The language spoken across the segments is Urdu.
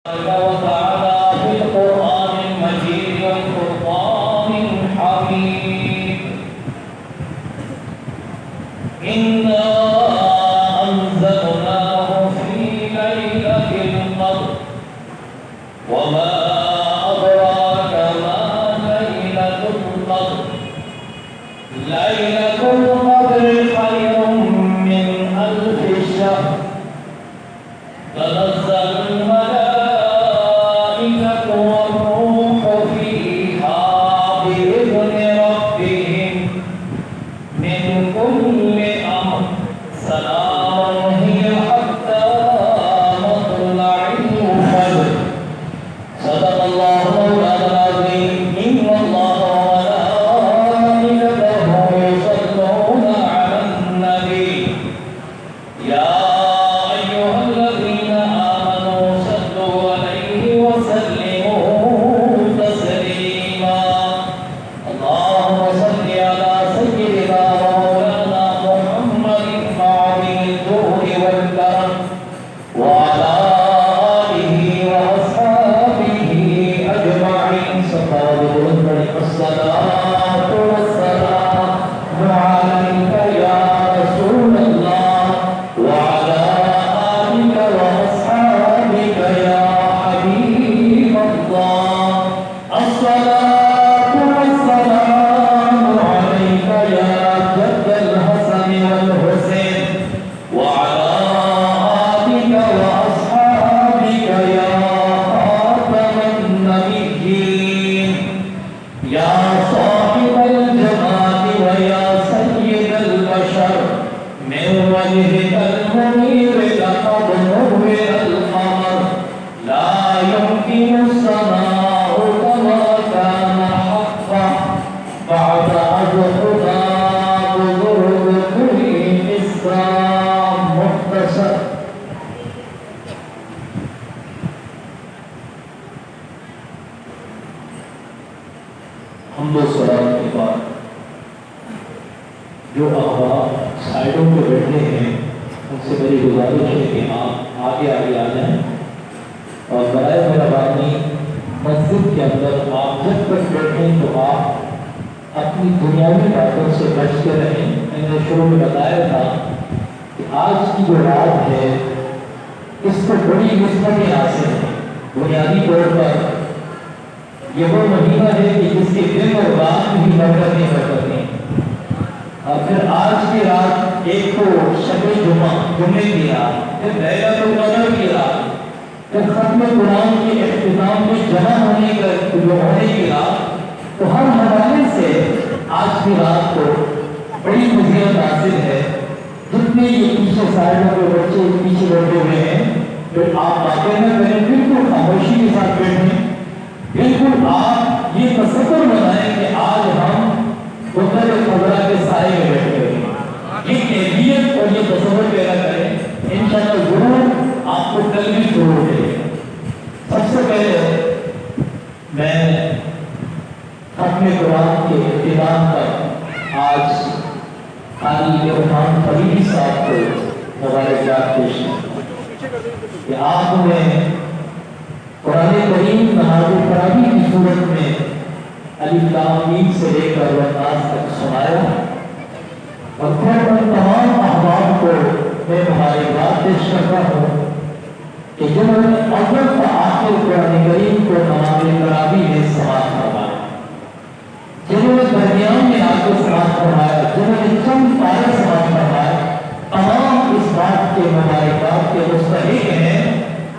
وتعالى في القرآن المجيد والفرقان الحميد إنا أنزلناه في ليلة القدر وما أدراك ما ليلة القدر ليلة القدر خير من ألف شهر تنزل الملائكة والروح فيها بإذن ربهم من كل أمر سلام هي حتى مطلع الفجر صدق الله مولانا العظيم إن الله وملائكته يصلون على النبي يا أيها الذين آمنوا صلوا عليه وسلموا تسليما اللهم صل على سيدنا ومولانا محمد معظم الجود والكرم وعلى آله وأصحابه أجمعين صلوات الصلاة والسلام عليك يا رسول الله وعلى آلك وأصحابك يا حبيب الله الصلاة والسلام عليك يا جد الحسن والحسين وعلى آلك وأصحابك يا خاتم النبيين يا صاحب الجمال ويا سيد البشر من وجهك المنير لقد نور القمر لا يمكن السماء كما كان حقا بعد أجهضا بزرگ كل إسلام مختصر حمد و سلام کے بعد جو احباب سائڈوں پہ بیٹھے ہیں ان سے میری گزارش ہے کہ آپ آگے آ جائیں اور برائے مہربانی مسجد کے اندر آپ جب تک بیٹھیں تو آپ اپنی دنیاوی باتوں سے بچ کے رہیں میں نے شروع میں بتایا تھا کہ آج کی جو رات ہے اس کو بڑی نسبتیں حاصل ہیں بنیادی طور پر یہ وہ مہینہ ہے کہ جس کے دن اور رات بھی برکتیں اور پھر آج کی رات ایک تو شب جمعے کی رات پھر لیلۃ القدر کی رات پھر ختم قرآن کے اختتام میں جمع ہونے کی رات تو ہر حوالے سے آج کی رات کو بڑی فضیلت حاصل ہے جتنے یہ پیچھے سائڈوں کے بچے پیچھے بیٹھے ہوئے ہیں جو آپ باتیں نہ کریں بالکل خاموشی کے ساتھ بیٹھیں بالکل آپ یہ تصور بنائیں کہ آج ہم بطر خضرا کے سائے میں بیٹھے ہوئے ہیں یہ کیفیت اور یہ تصور پیدا کریں انشاءاللہ ضرور آپ کو کل بھی ضرور دے سب سے پہلے میں ختم قرآن کے اہتمام پر آج قاری عرفان فریدی صاحب کو مبارکباد پیش کہ آپ نے قرآن کریم نماز فرادی کی صورت میں الف لام میم سے لے کر والناس تک سنایا اور پھر ان تمام احباب کو میں مبارکباد پیش کرتا ہوں کہ جنہوں نے اول سے آخر قرآن کریم کو نماز فرادی میں سماعت فرمایا جنہوں نے درمیان میں آ کے سماعت فرمایا جنہوں نے چند پارے سماعت فرمایا تمام اس بات کے مبارکباد کے مستحق ہیں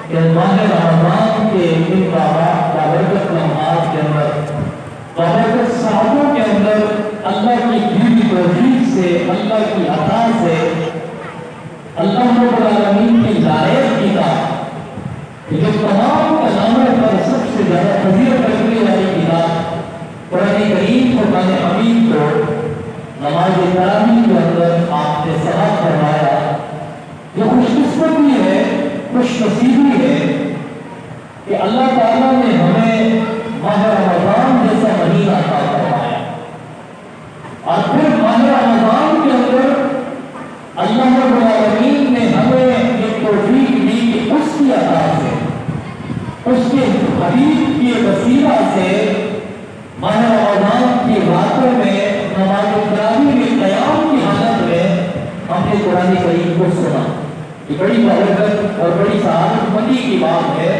کہ ماہ رمضان کے ان بابرکت لمحات کے اندر بابرکت صحابوں کے اندر اللہ کی دی توفیق سے اللہ کی عطا سے اللہ رب العالمین کی ہدایت کی کتاب یہ تمام کلاموں پر سب سے زیادہ فضیلت رکھنے والی کتاب قرآن کریم فرمان حمید کو نماز تراویح کے اندر آپ نے سماعت فرمایا یہ خوش قسمتی ہے خوش نصیبی ہے کہ اللہ تعالیٰ نے ہمیں ماہ رمضان جیسا مہینہ عطا فرمایا اور پھر ماہ رمضان کے اندر اللہ رب العالمین نے ہمیں یہ توفیق دی کہ اس کی عطا سے اس کے حبیب کے وسیلہ سے ماہ رمضان کی راتوں میں نماز تراویح میں قیام کی حالت میں ہم نے قرآن کریم کو سنا. یہ بڑی برکت اور بڑی سعادت مندی کی بات ہے،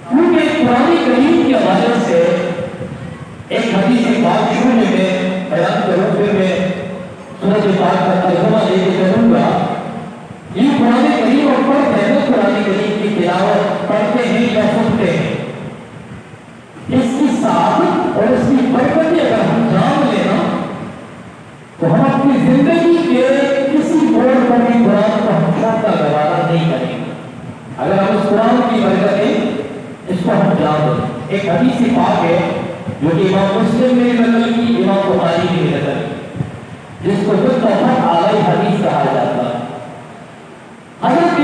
کیونکہ قرآن کریم کے حوالے سے ایک حدیث پاک شروع میں بیان کروں، پھر میں سورۃ پاک کا ترجمہ لے کے چلوں گا. یہ قرآن کریم اور پڑھتے ہیں، قرآن کریم کی تلاوت پڑھتے ہیں یا سنتے ہیں، اس کی سعادت اور اس کی برکت اگر ہم جان لینا تو ہم اپنی زندگی کے کسی موڑ پر بھی قرآن کو ہم چھوڑتا گوارا نہیں کریں گے اگر ہم اس قرآن کی برکتیں اس کو ہم جان لیں. ایک حدیث پاک ہے جو کہ امام مسلم نے نقل کی، امام بخاری نے نقل کی، جس کو متفق علیہ حدیث کہا جاتا ہے. حضرت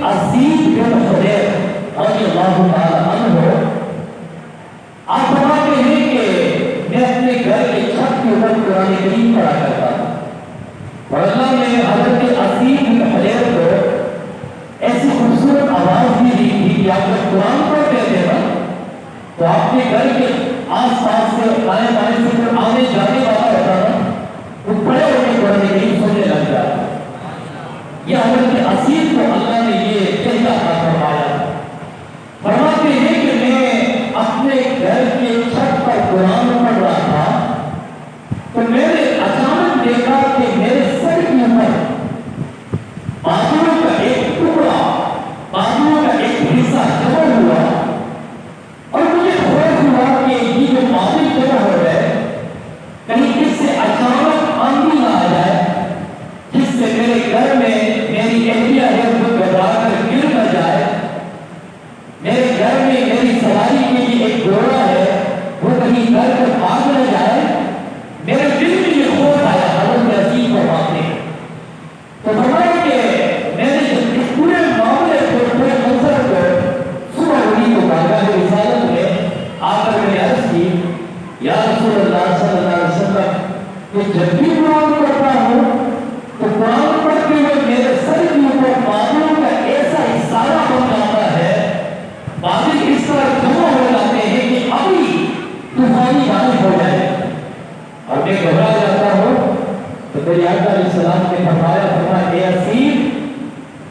اسید بن حضیر رضی اللہ تعالی عنہ آپ فرماتے ہیں کہ میں اپنے گھر کے چھت کے اوپر قرآن کریم پڑھا کرتا تھا اور اللہ نے حضرت اسید بن حضیر کو ایسی خوبصورت آواز بھی دی تھی کہ آپ جب قرآن پڑھتے تھے نا تو آپ کے گھر کے آس پاس سے دائیں بائیں سے جو آنے جانے والا ہوتا نا وہ بڑے ہونے قرآن کریم سننے لگ جاتا. یہ حضرت اسید کو اللہ نے یہ کہتا تھا فرمایا. فرماتے ہیں کہ میں اپنے گھر کے چھت پر قرآن پڑھ رہا تھا تو میں نے اچانک دیکھا کہ میرے سر کے اوپر بادلوں کا ایک ٹکڑا، بادلوں کا ایک حصہ جمع ہوا اور مجھے خوف ہوا کہ یہ جو بادل جمع ہو گئے کہیں اس سے اچانک آندھی نہ آ جائے جس سے میرے گھر میں میری اہلیہ ہے وہ گھبرا کر گر نہ جائے، میرے گھر میں میری سواری کے لیے ایک گھوڑا ہے وہ کہیں گھر پر بھاگ نہ جائے. میرے دل میں یہ خوف آیا. حضرت اسید فرماتے ہیں تو فرمایا کہ میں نے اس پورے معاملے کو، پورے منظر کو صبح ہوئی کو بارگاہ رسالت میں آ کر میں نے عرض کی یا رسول اللہ صلی اللہ علیہ وسلم کہ جب بھی قرآن پڑھتا ہوں تو قرآن پڑھتے ہوئے میرے سر کے اوپر بادلوں کا ایسا حصہ بن جاتا ہے، بادل اس طرح جمع ہو جاتے ہیں کہ ابھی طوفانی بارش ہو جائے اور میں گھبرا جاتا ہوں. تو میرے آقا علیہ السلام نے فرمایا اے اسید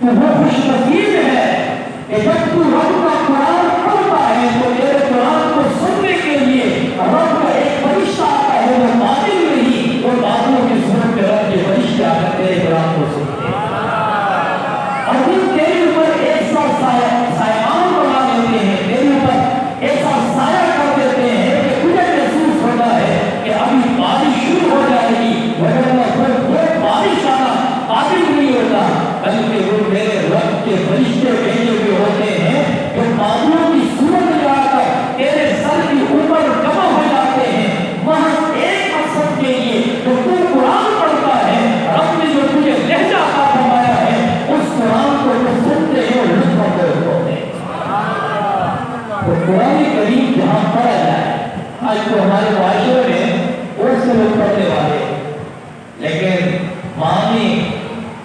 تو وہ خوش نصیب ہے کہ جب تو رب کا قرآن پڑھتا ہے تو میرے قرآن کو سننے کے لیے رب کا ایک فرشتہ آتا ہے، وہ بادل نہیں، وہ بادلوں کی صورت میں رب کے فرشتے آ کر تیرے قرآن کو سنتے ہیں اور پھر تیرے اوپر ایسا سایہ بنا دیتے ہیں، تیرے اوپر ایسا سایہ کر دیتے ہیں کہ تجھے محسوس ہوتا ہے کہ ابھی بارش شروع ہو جائے گی، ورنہ کوئی بارش آنا قابل نہیں ہوتا بلکہ وہ میرے رب کے فرشتے بھیجے ہوئے ہوتے ہیں جو بادلوں کی صورت میں آ کر تیرے سر کے اوپر جمع ہو جاتے ہیں محض ایک مقصد کے لیے جو تو قرآن پڑھتا ہے. رب نے جو تجھے لہجہ عطا فرمایا ہے اس قرآن کو جو سنتے ہیں اور لطف اندوز ہوتے ہیں. تو قرآن کریم جہاں پڑھا جائے، آج تو ہمارے معاشرے میں بہت سے لوگ پڑھنے والے لیکن معنی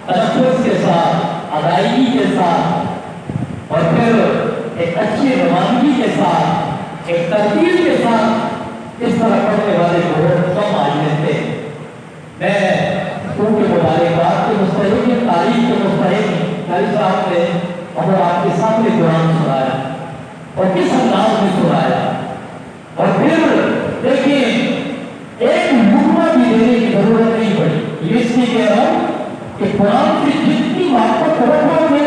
تلفظ کے ساتھ، ادائیگی کے ساتھ اور پھر ایک اچھی روانگی کے ساتھ، ایک ترتیب کے ساتھ اس طرح پڑھنے والے بہت کم آج ملتے ہیں. میں ان کے مبارکباد کے مستحق کی تاریخ کے مستحق قاری صاحب نے اور آپ کے سامنے قرآن سنایا اور کس انداز میں سنایا اور پھر دیکھیں ایک لقمہ بھی دینے کی ضرورت نہیں پڑی. یہ اس لیے کہہ رہا ہوں کہ قرآن سے جتنی محبت رکھو گے،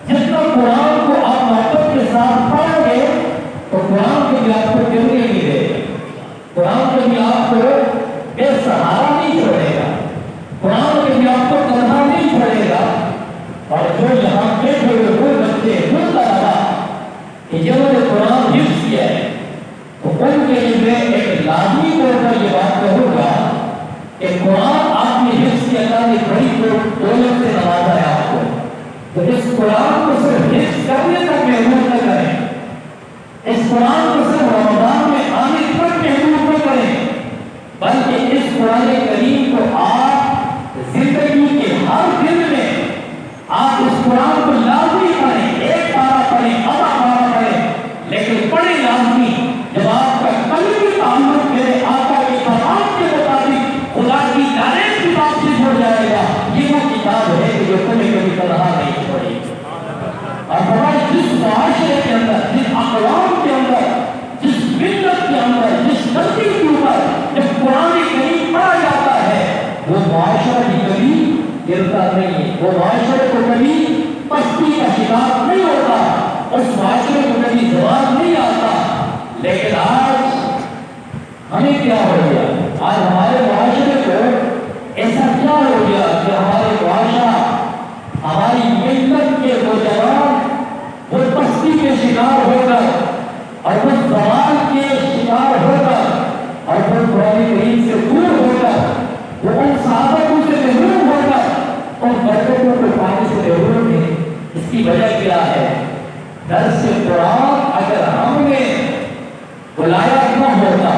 جتنا قرآن کو آپ محبت کے ساتھ پڑھو گے تو قرآن کے بھی آپ کو گرنے نہیں دے گا، قرآن کے بھی آپ کو بے سہارا نہیں چھوڑے گا، قرآن کے بھی آپ کو تنہا نہیں چھوڑے گا. اور جو یہاں بیٹھے ہوئے وہ بچے بولتا رہا کہ جنہوں نے قرآن حفظ کیا ہے تو ان کے لیے میں ایک لازمی طور پر یہ بات کہوں گا کہ قرآن آپ نے حفظ کی اللہ نے بڑی دولت سے نوازا ہے آپ کو، تو اس قرآن کو صرف حفظ کرنے تک محدود نہ کریں، اس قرآن کو صرف رمضان میں آنے تک محدود نہ کریں، بلکہ اس قرآن کریم کو آپ زندگی کے ہر دن میں آپ اس قرآن کو لازمی پڑھیں. ایک پارہ پڑھیں، آدھا پارہ پڑھیں، لیکن آج ہمیں کیا ہو گیا؟ آج ہمارے معاشرے کو ایسا کیا ہو گیا کہ ہمارے معاشرہ ہماری ملت کے نوجوان وہ پستی کے شکار ہو کر اور وہ زوال کے شکار ہو کر اور وہ قرآن کریم سے دور ہو کر وہ ان صحابتوں سے محروم ہو کر ان برکتوں کو پانے سے محروم ہے. اس کی وجہ کیا ہے؟ درس قرآن اگر ہم نے بلایا نہ ہوتا،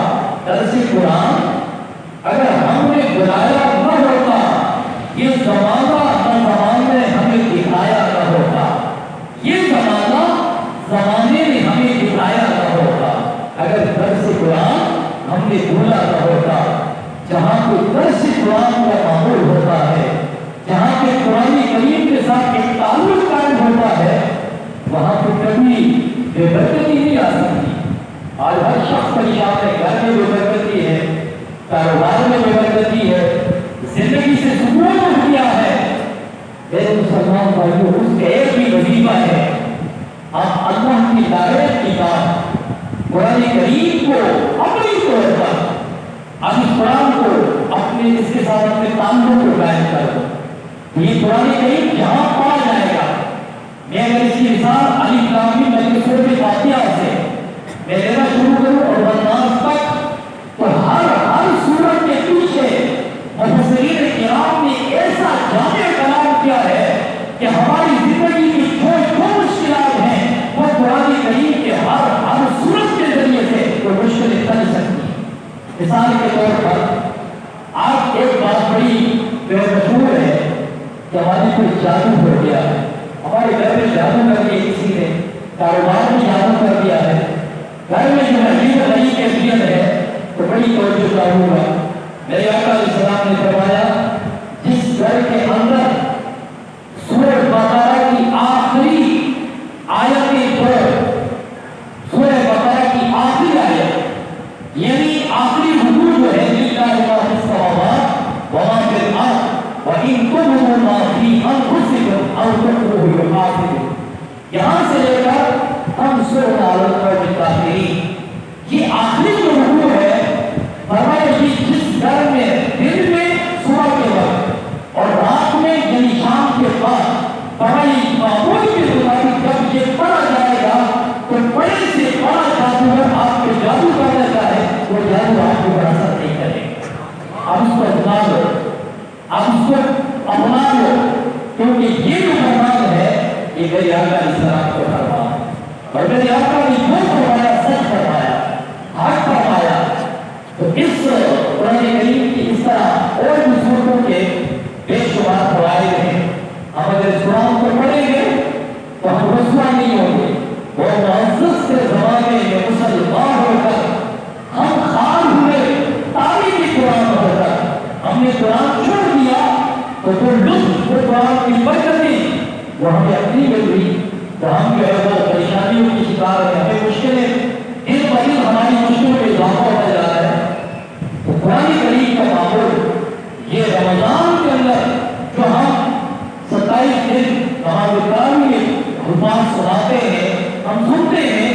درس قرآن اگر ہم نے بلایا نہ ہوتا، یہ زمانہ نہ زمانے ہمیں دکھایا نہ ہوتا، یہ زمانہ زمانے نے ہمیں دکھایا نہ ہوتا اگر درس قرآن ہم نے بولا نہ ہوتا. جہاں کو درس قرآن کا ماحول ہوتا ہے، جہاں کے قرآن کریم کے ساتھ ایک تعلق قائم ہوتا ہے، وہاں پہ کبھی بے برکتی نہیں آ سکتی. آج ہر شخص پریشان ہے، گھر میں بے برکتی ہے، کاروبار میں بے برکتی ہے، زندگی سے سکون اٹھ گیا ہے. میرے مسلمان بھائیوں، اس کا ایک ہی وظیفہ ہے، آپ اللہ کی دعوت کی بات قرآن کریم کو اپنی طور پر اب اس قرآن کو اپنے اس کے ساتھ اپنے تعلق کو قائم کر دو. یہ قرآن کریم جہاں پڑھا جائے گا، میں اگر اس کی مثال علی کلامی میں سورۃ فاتحہ سے میں لینا شروع کروں اور والناس تک، تو ہر سورت کے پیچھے مفسرین کرام نے ایسا جامع کلام کیا ہے کہ ہماری زندگی کی جو مشکلات ہیں وہ قرآن کریم کے ہر سورت کے ذریعے سے وہ مشکلیں ٹل سکتی ہیں. مثال کے طور پر آپ ایک بات بڑی مشہور ہے کہ ہماری کوئی جادو ہو گیا ہے، ہمارے گھر میں جادو کر دیا کسی نے، کاروبار میں جادو کر دیا ہے، گھر میں جو عجیب کیفیت ہے، تو بڑی توجہ چاہوں گا. میرے آقا علیہ السلام نے فرمایا جس گھر کے اندر سورۃ بقرہ کی آخری آیتیں سورۃ بقرہ کی آخری آیت یعنی آخری حکم جو ہے للہ ما فی السماوات وما فی الارض وَإِن تُبْدُوا مَا فِي أَنفُسِكُمْ أَوْ تُخْفُوهُ يُحَاسِبْكُم، یہاں سے لے کر انصرنا علی القوم الکافرین، یہ آخری جو حکم ہے فرمایا کہ جس گھر میں دن میں صبح کے وقت اور رات میں یعنی شام کے بعد فرمایا معمول کے مطابق جب یہ پڑھا جائے گا تو بڑے سے بڑا جادوگر آپ کے جادو کرنا چاہے وہ جادو آپ کو اثر نہیں کرے. آپ اس کو اپنا لو، آپ اس کو اپنا لو، کیونکہ یہ جو فرمان ہے یہ میرے آقا علیہ السلام کو فرمان ہے اور میرے آقا نے جو فرمایا سچ فرمایا، حق فرمایا. تو اس قرآن کریم کی اس طرح اور بھی سورتوں کے بے شمار فوائد ہیں. ہم اگر اس قرآن کو پڑھیں گے تو ہم رسوا نہیں ہوں گے. وہ معزز سے زمانے میں مسلمان ہو کر ہم خال ہوئے تاریخی قرآن ہو کر ہم نے قرآن چھوڑ دیا تو جو لطف وہ قرآن کی برکتیں وہ ہمیں اپنی مل رہی، تو ہم جو ہے وہ پریشانیوں کی شکار ہے، ہمیں مشکلیں دن بدن ہماری مشکلوں میں اضافہ ہوتا جا رہا ہے. تو قرآن کریم کا معمول یہ رمضان کے اندر جو ہم 27 دن نماز حفاظ سناتے ہیں، ہم سنتے ہیں،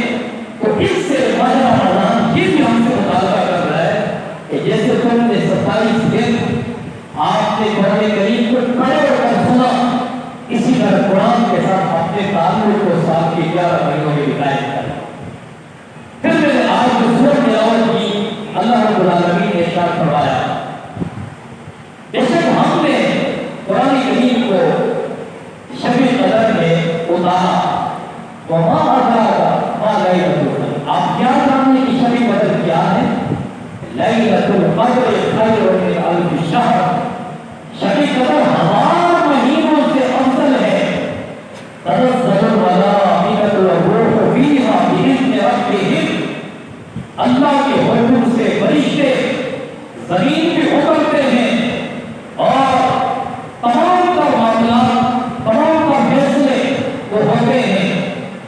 تو اس سے ماہ رمضان یہ بھی ہم سے مطالبہ کر رہا ہے کہ جیسے تم نے 27 دن آپ نے قرآن کریم کو پڑھے اور سنا، اسی طرح قرآن کے ساتھ اپنے تعلق کو سال کے 11 مہینوں میں قائم کریں. پھر میں نے آج جو سورۃ تلاوت کی، اللہ رب العالمین نے ارشاد فرمایا بے شک ہم نے قرآن کریم کو شب قدر میں اتارا، وما ادراک ما لیلۃ القدر، آپ کیا جانتے کہ شب قدر کیا ہے؟ لیلۃ القدر خیر من الف شہر، شب قدر 1000 مہینوں سے افضل ہے. تنزل الملائکۃ والروح فیہا بإذن ربہم، اللہ کے حکم سے فرشتے زمین پہ اترتے ہیں اور تمام تر معاملات، تمام تر فیصلے وہ ہوتے ہیں.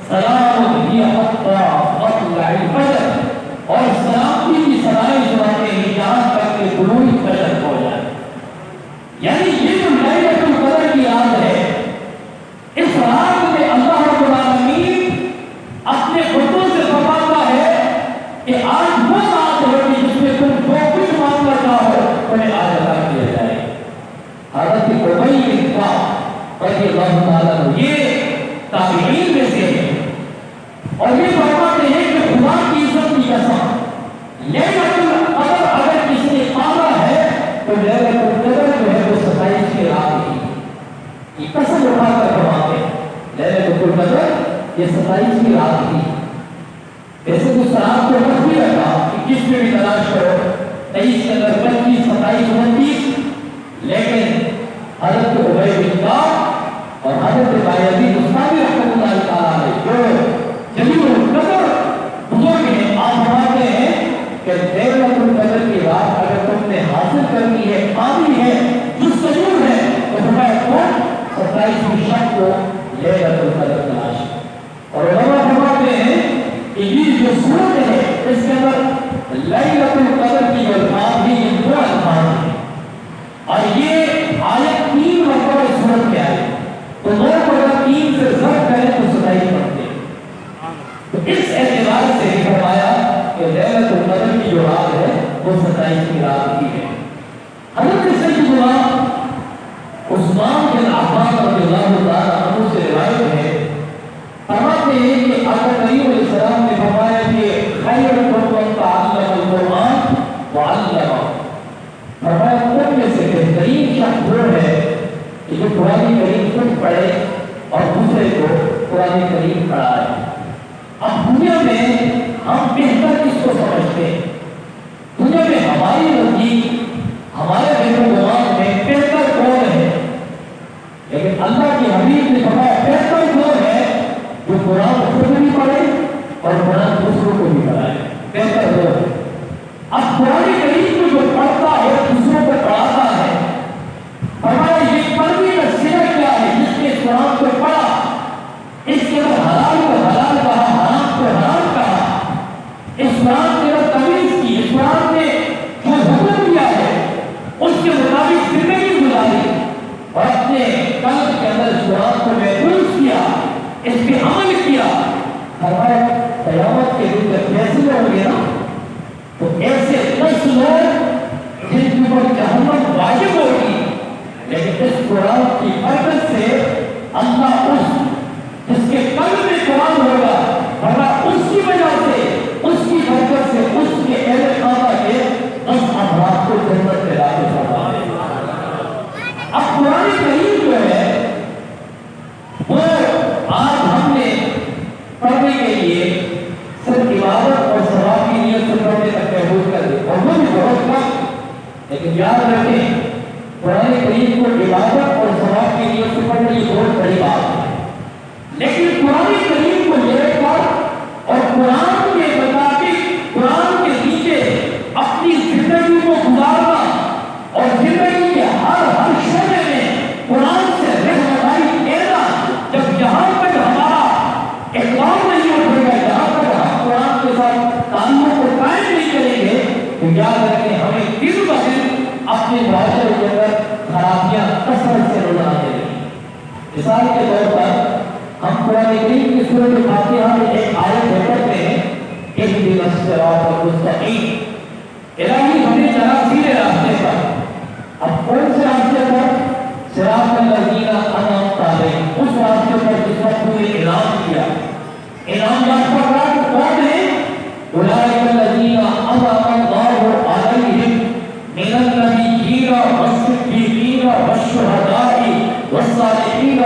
سلام ہی حتی مطلع الفجر، اور سلامتی کی سلام سناتے ہیں یہاں تک کہ طلوع فجر ہو جائے. یعنی یہ جو لیلۃ القدر کی رات ہے، اس رات میں اللہ رب العالمین اپنے بندوں سے فرماتا ہے کہ رضی اللہ تعالیٰ عنہ یہ تابعین میں سے ہے اور یہ فرماتے ہیں کہ خدا کی عزت کی قسم لیلۃ القدر اگر کسی نے پانا ہے تو لیلۃ القدر جو ہے وہ 27 کی رات کی یہ قسم اٹھا کر فرماتے ہیں لیلۃ القدر یہ 27 کی رات کی ایسے تو رات کو وقت بھی رکھا کہ کس میں بھی تلاش کرو 23 کے اندر 25 27 29 لیکن حضرت عبید بن کعب اور حضرت بایزید بستامی رحمۃ اللہ تعالیٰ علیہ جو جلیل القدر بزرگ ہیں آپ فرماتے ہیں کہ لیلۃ القدر کی رات اگر تم نے حاصل کرنی ہے پانی ہے جستجو ہے تو فرمایا کون 27 شب کو لیلۃ القدر تلاش اور علماء فرماتے ہیں کہ یہ جو صورت ہے اس کے اندر لیلۃ القدر کی جو الفاظ ہیں یہ دو الفاظ ہیں اور یہ آیت 3 مرتبہ صورت میں آئی تو 9 کو اگر 3 سے ضرب کریں تو 27 بنتے ہیں تو اس اعتبار سے فرمایا کہ لیلۃ القدر کی جو رات ہے وہ 27 کی رات کی ہے حضرت سیدنا عثمان بن عفان رضی اللہ تعالیٰ عنہ سے روایت ہے فرماتے ہیں کہ آقا کریم علیہ السلام نے فرمایا کہ خیرکم من تعلم القرآن وعلمہ فرمایا تم میں سے بہترین شخص وہ ہے کہ جو قرآن کریم خود پڑھے اور دوسرے کو قرآن کریم پڑھائے اب دنیا میں ہم بہتر کس کو سمجھتے ہیں دنیا میں ہماری نزدیک ہمارے ذہن و دماغ میں بہتر کون ہے لیکن اللہ کے حبیب نے فرمایا بہتر کون ہے جو قرآن خود بھی پڑھے اور قرآن دوسروں کو بھی پڑھائے بہتر وہ ہے اب قرآن کریم کو جو پڑھتا ہے دوسروں کو پڑھاتا ہے فرمایا یہ پڑھنے کا سرا کیا ہے جس نے قرآن کو پڑھا اس کے بعد حلال کو حلال کہا حرام کو حرام کہا اس قرآن کے بعد تمیز کی اس قرآن نے جو حکم دیا ہے اس کے مطابق زندگی گزاری اور اپنے قلب کے اندر اس قرآن کو محفوظ کیا اس پہ عمل کیا فرمایا قیامت کے دن جب فیصلے ہوں گے نا تو ایسے 10 لوگ جن کے اوپر جہنم واجب ہوگی لیکن اس قرآن کی برکت سے اللہ اس جس کے قلب میں قرآن ہوگا فرمایا اس کی وجہ سے اس کی برکت سے اس کے اہل خانہ کے 10 افراد کو جنت میں داخل فرمائے اب قرآن کریم جو ہے وہ آج ہم نے پڑھنے کے لیے صرف عبادت اور ثواب کی نیت سے پڑھنے تک محدود کر دے اور وہ بھی بہت کم لیکن یاد رکھیں قرآن کریم کو عبادت اور ثواب کی نیت سے پڑھنے کی بہت بڑی بات ہے لیکن قرآن کریم کو لے کر اور قرآن کے مطابق قرآن کے نیچے اپنی زندگی کو گزارنا اور زندگی کے ہر شعبے میں قرآن سے رہنمائی دینا جب یہاں تک ہمارا اقدام نہیں اٹھے گا جہاں تک ہم قرآن کے ساتھ تعلق کو قائم نہیں کریں گے تو یاد رکھیں ہمیں دن بہ دن اپنے معاشرے کے اندر خرابیاں کثرت سے نظر آنے لگیں مثال کے طور پر ہم قرآن کریم کی سورۃ فاتحہ میں ایک آیت پڑھتے ہیں اهدنا الصراط المستقیم الہی ہمیں چلا سیدھے راستے پر اب کون سے راستے پر صراط الذین انعمت علیہم اس راستے پر جس پر تو نے اعلان کیا انعام یافتہ افراد کون ہیں اولئک الذین انعم اللہ علیہم من النبیین والصدیقین والشہداء والصالحین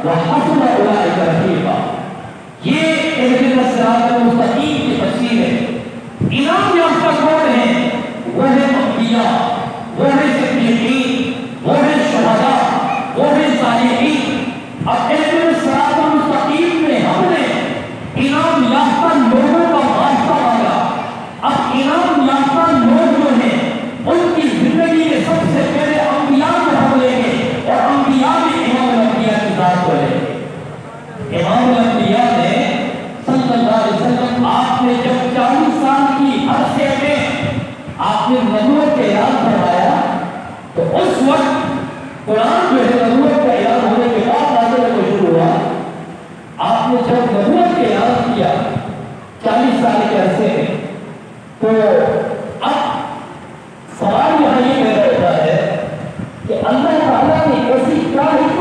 وحسن اولئک رفیقا یہ اهدنا الصراط المستقیم کی تفسیر ہے انعام یافتہ کون ہیں وہ ہے انبیاء وہ ہے صدیقین وہ ہے شہداء وہ ہے صالحین اب اهدنا الصراط المستقیم میں ہم نے انعام یافتہ لوگوں کا واسطہ مانگا اب انعام یافتہ لوگ جو ہیں ان کی زندگی میں سب سے پہلے انبیاء کو ہم لیں گے اور انبیاء میں امام الانبیاء کی ذات کو لیں گے امام الانبیاء نے صلی اللہ علیہ وسلم آپ نے جب 40 سال کی عرصے میں آپ نے نبوت کا اعلان فرمایا تو اس وقت قرآن جو ہے نبوت کا اعلان ہونے کے بعد نازل ہونا شروع ہوا آپ نے جب نبوت کا اعلان کیا 40 سال کے عرصے میں تو اب سوال یہاں یہ پیدا ہوتا ہے کہ اللہ تعالیٰ نے ایسی کیا حکمت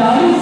40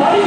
40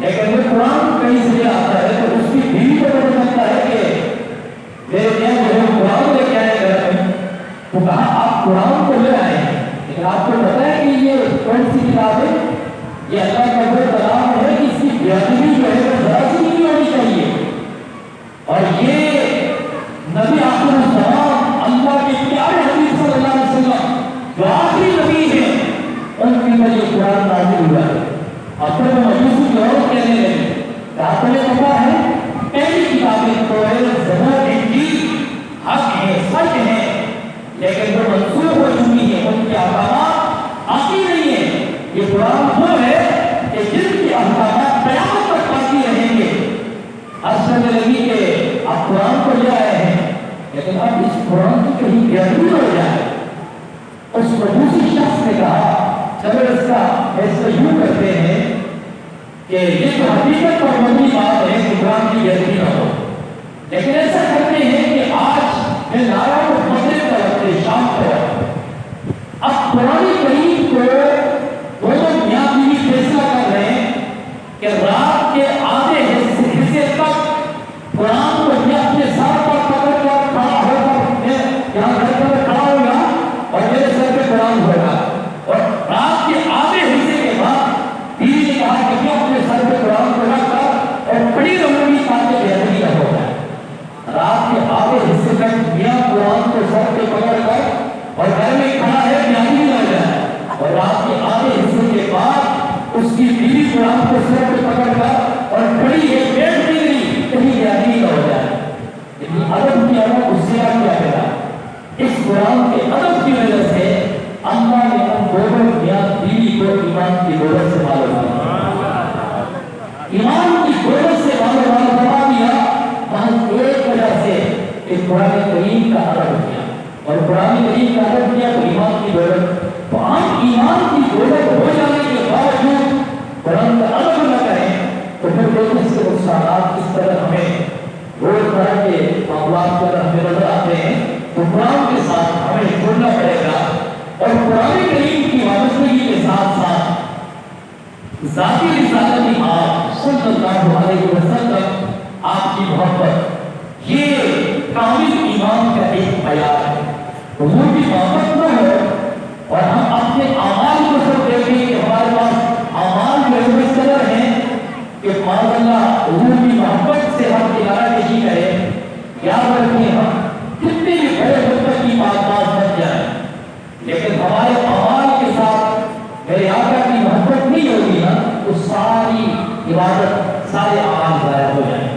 لیکن وہ قرآن کہیں سے آتا ہے تو اس کی بیوی کو پتہ چلتا ہے کہ میرے میاں جو ہے قرآن لے کے آئے گھر میں، تو کہا آپ قرآن کو لے آئے ہیں، لیکن آپ کو پتا ہے کہ یہ کون سی کتاب ہے؟ یہ اللہ کا وہ کلام ہے کہ اس کی بےادبی جو ہے وہ ذرا سی نہیں ہونی چاہیے، اور یہ نبی آخر الزمان اللہ کے پیارے حبیب صلی اللہ علیہ وسلم جو آخری نبی ہیں ان کے لیے یہ قرآن نازل ہوا ہے۔ اپنے مجوسی جو اور کہنے لگے کہ آپ نے پتا ہے پہلی کتابیں توریت زبور انجیل حق ہے سچ ہے، لیکن وہ منسوخ ہو چکی ہے، ان کے احکامات باقی نہیں ہیں۔ یہ قرآن وہ ہے کہ جن کے احکامات قیامت تک باقی رہیں گے۔ عرض کرنے لگی کہ آپ قرآن کو لے آئے ہیں، لیکن اب اس قرآن کی کہیں بےادبی ہو جائے۔ اس مجوسی شخص نے کہا چلو اس کا فیصلہ یوں کرتے ہیں کہ یہ تو حقیقت اور مبنی بات ہے کہ قرآن کی بےادبی نہ ہو، لیکن ایسا کرتے ہیں کہ آج میں لایا ہوں مغرب کا وقت شام کو، اب قرآن کریم کو دونوں میاں بیوی فیصلہ کر رہے ہیں کہ رات کے آدھے حصے تک قرآن کو میں اپنے ساتھ پر پکڑ کر کھڑا ہو کر میں یہاں گھر پر کھڑا ہوگا اور میرے سر پہ قرآن ہوگا، اور رات کے آدھے حصے کے بعد بیوی نے کہا کہ میں اپنے سر پہ قرآن کو رکھ کر اور کھڑی رہوں گی تاکہ بےادبی نہ ہو جائے۔ رات کے آدھے حصے تک میاں قرآن کو سر پہ پکڑ کر اور گھر میں کھڑا ہے بےادبی نہ ہو جائے، اور رات کے آدھے حصے کے بعد اس کی بیوی قرآن کو سر پہ پکڑ کر اور کھڑی ہے بیٹھ بھی نہیں کہیں بےادبی نہ ہو جائے۔ لیکن ادب کیا ہے اس سے کیا کرا؟ اس قرآن کے ادب کی وجہ سے اللہ نے ان دونوں میاں بیوی کو ایمان کی دولت سے مالا مالا، ایمان کی دولت سے مالا مالا بنا دیا، محض ایک وجہ سے کہ قرآن کریم کا ادب کیا، اور قرآن کریم کا ادب کیا تو ایمان کی دولت۔ تو ہم ایمان کی دولت ہو جانے کے باوجود قرآن کا ادب نہ کریں تو پھر دیکھیں اس کے نقصانات کس طرح ہمیں روزمرہ کے معاملات پر ہمیں نظر آتے ہیں۔ تو قرآن کے ساتھ ہمیں جڑنا پڑے گا، اور قرآن کریم کی وابستگی کے ساتھ ساتھ ذاتی رسالت آپ صلی اللہ علیہ وسلم آپ کی محبت، یہ کامل ایمان کا ایک معیار ہے۔ حضور کی محبت نہ ہو اور ہم اپنے اعمال کو سب دیکھیں کہ ہمارے پاس اعمال جو ہے اس قدر ہیں کہ معاذ اللہ حضور کی محبت سے ہم کنارہ کشی کریں، یاد رکھیں ہم کتنے بھی بڑے مدت کی بات بن جائے، لیکن ہمارے اعمال کے ساتھ میرے آقا کی محبت نہیں ہوگی نا تو ساری عبادت سارے اعمال ضائع ہو جائیں۔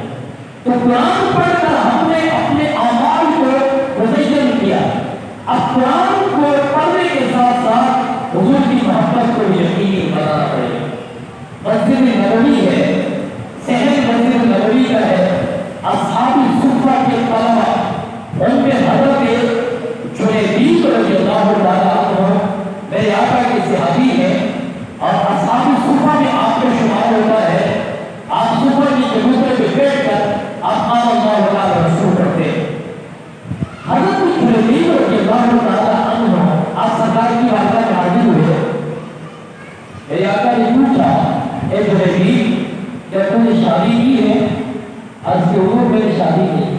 تو قرآن پڑھ کر ہم نے اپنے اعمال کو مزین کیا، اب قرآن کو پڑھنے کے ساتھ ساتھ حضور کی محبت کو یقینی بنانا پڑے گا۔ مسجد نبوی ہے، صحن مسجد نبوی کا ہے، اصحاب صفہ کے طلبہ ان میں حضرت جنید رضی اللہ تعالیٰ عنہ میرے آقا کے صحابی ہیں، اور اصحاب صفہ میں آپ کا شمار ہوتا ہے۔ آپ صفہ کی جگہوں پہ بیٹھ کر آپ قال اللہ تعالیٰ رسول کرتے ہیں۔ حضرت جنید رضی اللہ تعالیٰ عنہ آپ سرکار کی بارگاہ میں حاضر ہوئے، میرے آقا نے پوچھا اے جنید کیا تم نے شادی کی ہے؟ عرض کی حضور میں نے شادی کی۔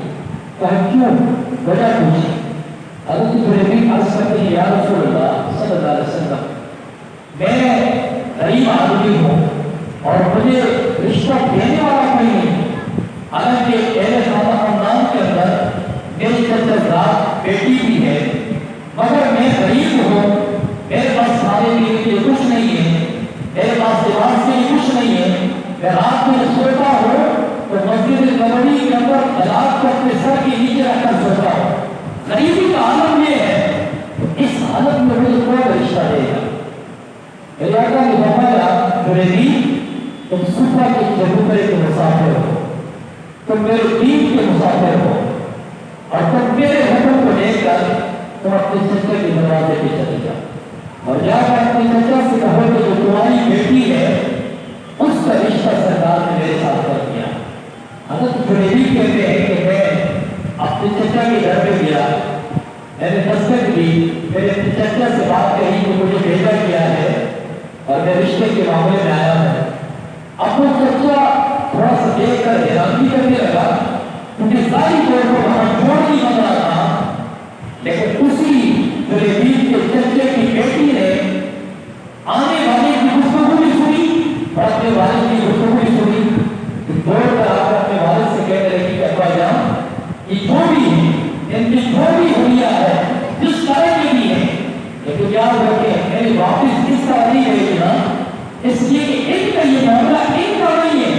کہا کیوں؟ وجہ پوچھی۔ حضرت جنید عرض کرتے ہیں یا رسول اللہ صلی اللہ علیہ وسلم میں غریب آدمی ہوں اور مجھے رشتہ دینے والا کوئی نہیں، حالانکہ اہل خاندان کے اندر میری چچا زاد بیٹی بھی ہے، مگر میں غریب ہوں، میرے پاس کھانے پینے کے لیے کچھ نہیں ہے، میرے پاس لباس کے لیے کچھ نہیں ہے، میں رات میں سوتا ہوں تو مسجد نبوی کے اندر طلاق کو اپنے سر کے نیچے رکھ کر سوتا ہوں۔ غریبی کا عالم یہ ہے، اس حالت میں مجھے کوئی رشتہ دے گا؟ میرے آقا نے فرمایا جنید تم صفہ کے چبوترے کے مسافر ہو، تم میرے دین کے مسافر ہو، اور تم میرے حکم کو لے کر تم اپنے چچا کے دروازے پہ چلے جاؤ اور جا کر اپنے چچا سے کہو کہ جو تمہاری بیٹی ہے اس کا رشتہ سرکار نے میرے ساتھ کر دیا۔ حضرت جنید کہتے ہیں کہ میں اپنے چچا کے گھر پہ گیا، میں نے دستک دی، میرے اپنے چچا سے بات کہی کہ مجھے بھیجا گیا ہے اور میں رشتے کے معاملے میں آیا ہوں۔ ابو چچا تھوڑا سا دیکھ کر حیرانی کرنے لگا کیونکہ ساری طور پر وہاں جوڑ نہیں بن رہا تھا، لیکن اسی جلیبیب کے چچے کی بیٹی نے آنے والے کی گفتگو بھی سنی اور اپنے والد کی گفتگو بھی سنی، دوڑ کر آ کر اپنے والد سے کہنے لگی کہ ابا جان یہ جو بھی ہے ان کی جو بھی ہویا ہے جس طرح کی بھی ہے، لیکن یاد رکھیں میری واپس اس طرح نہیں بھیجنا، اس لیے کہ ان کا یہ معاملہ ان کا نہیں ہے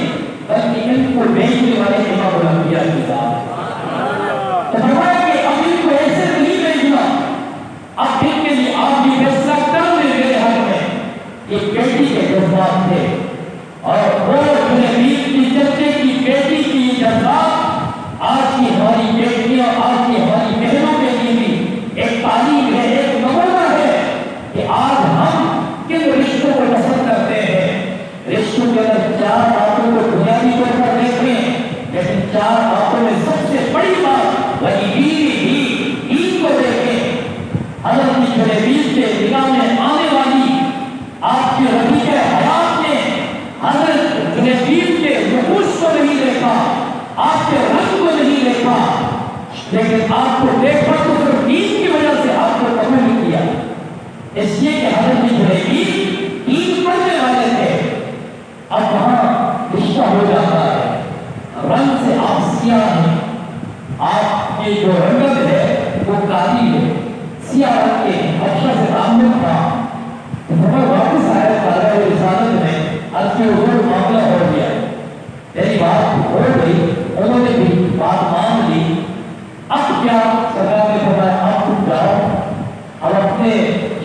بلکہ ان کو بھیجنے والے امام الانبیاء کی ذات ہے۔ تو فرمایا کہ اب ان کو ایسے نہیں بھیجنا، اب ان کے لیے آپ بھی فیصلہ کر لیں میرے حق میں۔ یہ بیٹی کے جذبات تھے اور وہ جلیبیب کی چچے کی بیٹی کی جذبات آج کی ہماری بیٹیاں آج کی ہماری بہنوں کے لیے بھی ایک تعلیم ہے، ایک نمونہ ہے کہ آج ہم کن رشتوں کو پسند کرتے ہیں۔ رشتوں کے اندر چار باتوں کو بنیادی طور پر دیکھیں، لیکن چار باتوں میں سب سے بڑی بات وہی عید کو دیکھیں۔ حضرت جلیبیب کے نگاہ میں آنے والی آپ کے رفیق حیات نے حضرت جلیبیب کے نقوش کو نہیں دیکھا، آپ کے رنگ کو نہیں دیکھا، لیکن آپ کو دیکھا تو صرف دین کی وجہ سے آپ کو قبول نہیں کیا، اس لیے کہ حضرت جلیبیب دین پڑھنے والے تھے۔ اب وہاں رشتہ ہو جاتا ہے، رنگ سے آپ سیاہ ہیں، آپ کی جو رنگت ہے وہ کالی ہے، سیاہ رنگ کے حبشہ سے تعلق تھا۔ ہمیں واپس آیا قاضی رسالت میں عرض کے حضور معاملہ ہو گیا، میری بات ہو گئی، انہوں نے بھی بات مان لی، اب کیا؟ سرکار نے فرمایا اب تم جاؤ، اب اپنے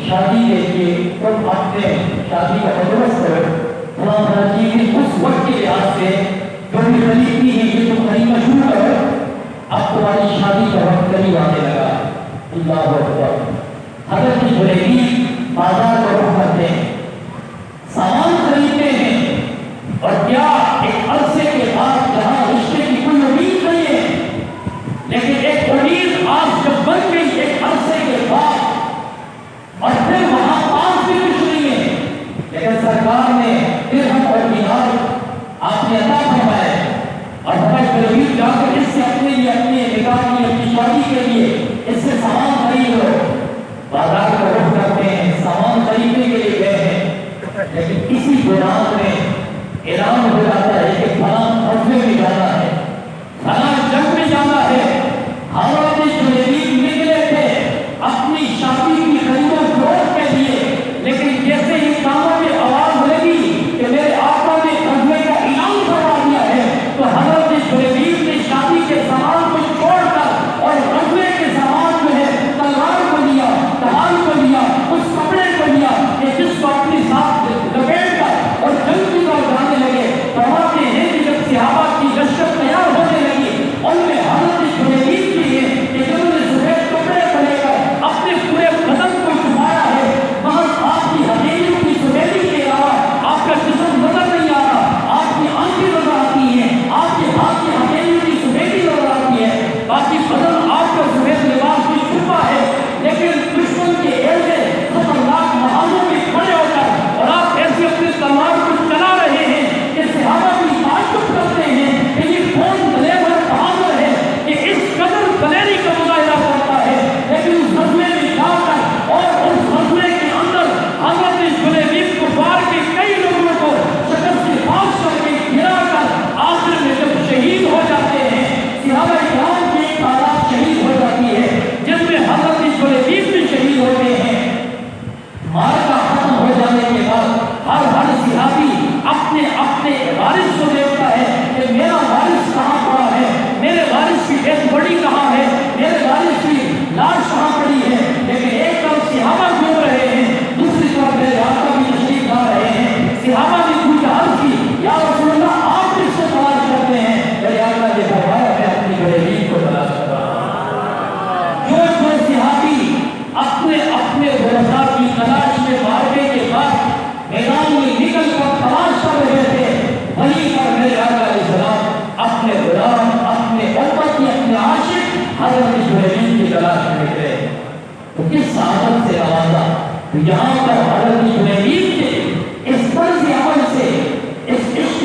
شادی کے لیے تم اپنے شادی کا بندوبست کرو، فلاں چیزیں اس وقت کے لحاظ سے جو بھی خریدنی ہے یہ تم خریدنا شروع کرو، اب تمہاری شادی کا وقت قریب آنے لگا۔ اللہ اکبر۔ حضرت جلیبیب بازار کا رخ کرتے ہیں، سامان خریدتے ہیں، اور کیا ایک عرصے کے بعد جہاں رشتے کی کوئی امید نہیں ہے، لیکن ایک امید آج جب بن گئی ایک عرصے کے بعد، اور پھر وہاں پاس بھی کچھ نہیں ہے، لیکن سرکار نے درہم اور دینار آپ نے عطا فرمائے، اور حضرت جلیبیب جا کر اس سے اپنے لیے اپنے نکاح کی اپنی شادی کے لیے اس سے سامان خرید لو، بازار کا رخ کرتے ہیں، سامان خریدنے کے لیے گئے ہیں، لیکن اسی دوران میں اعلان ہو جاتا ہے کہ فلاں غزوے میں جانا ہے، فلاں جنگ میں جانا ہے۔ حضرت جلیبیب نکلے تھے اپنی شادی کی خرید و فروخت کے لیے، لیکن جیسے ہی کانوں میں آواز لگی کہ میرے آقا نے غزوے کا اعلان کروا دیا ہے، تو حضرت جلیبیب نے شادی کے سامان کو چھوڑ کر اور غزوے کے سامان جو ہے تلوار کو لیا، ڈھال کو لیا، اس کپڑے کو لیا کہ جس کو اپنے ساتھ لپیٹ کر اور جنگ کی طرف جانے لگے۔ فرماتے ہیں کہ جب صحابہ کی لشکر تیار ہونے لگی، ان میں حضرت جلیبیب بھی ہے کہ جنہوں نے سفید کپڑے کو لے کر اپنے پورے بدن کو چھپایا ہے، محض آپ کی ہتھیلیوں کی سفیدی کے علاوہ آپ کا جسم نظر نہیں آ رہا، آپ کی آنکھیں نظر آتی ہیں، آپ کے ہاتھ کی ہتھیلیوں کی سفیدی نظر آتی ہے، باقی بدن آپ کا سفید لباس بھی چھپا ہے، لیکن دشمن کے ایسے خطرناک محاذوں میں کھڑے ہو کر اور آپ ایسے اپنے تلوار کو چلا رہے ہیں کہ صحابہ بھی تعجب کرتے ہیں کہ یہ کون دلیر اور بہادر ہے کہ اس قدر دلیری کا مظاہرہ کرتا ہے، لیکن اس غزوے میں جا کر اور اس غزوے کے اندر حضرت جلیبیب کفار کے کئی لوگوں کو شکست پاس کر کے گرا کر آخر میں جب شہید ہو جاتے ہیں، صحابہ کرام کی ایک تعداد شہید ہو جاتی ہے جن میں حضرت جلیبیب بھی شہید ہوتے ہیں۔ معرکہ ختم ہو جانے کے بعد ہر صحابی اپنے اپنے وارث کو دیکھتا ہے کہ میرا وارث کہاں پڑا ہے، میرے وارث کی ڈیتھ باڈی کہاں ہے، میرے وارث کی لاش کہاں پڑی ہے، لیکن ایک طرف صحابہ گھوم رہے ہیں، دوسری طرف میرے آقا بھی تشریف لا رہے ہیں۔ صحابہ نے پوچھا عرض کی یا رسول اللہ آپ کس کو تلاش کرتے ہیں؟ میرے آقا نے فرمایا میں اپنی جلیبیب کو تلاش کر رہا ہوں۔ جو صحابی اپنے اپنے ورثاء کی تلاش میں معرکے کے بعد میدان میں نکل کر تلاش کر رہے تھے، وہیں پر میرے آقا علیہ السلام اپنے غلام، اپنے امت، اپنے عاشق حضرت جلیبیب کی تلاش میں نکلے۔ تو کس سعادت سے نوازا یہاں پر حضرت جلیبیب کے اس طرز عمل سے، اس عشق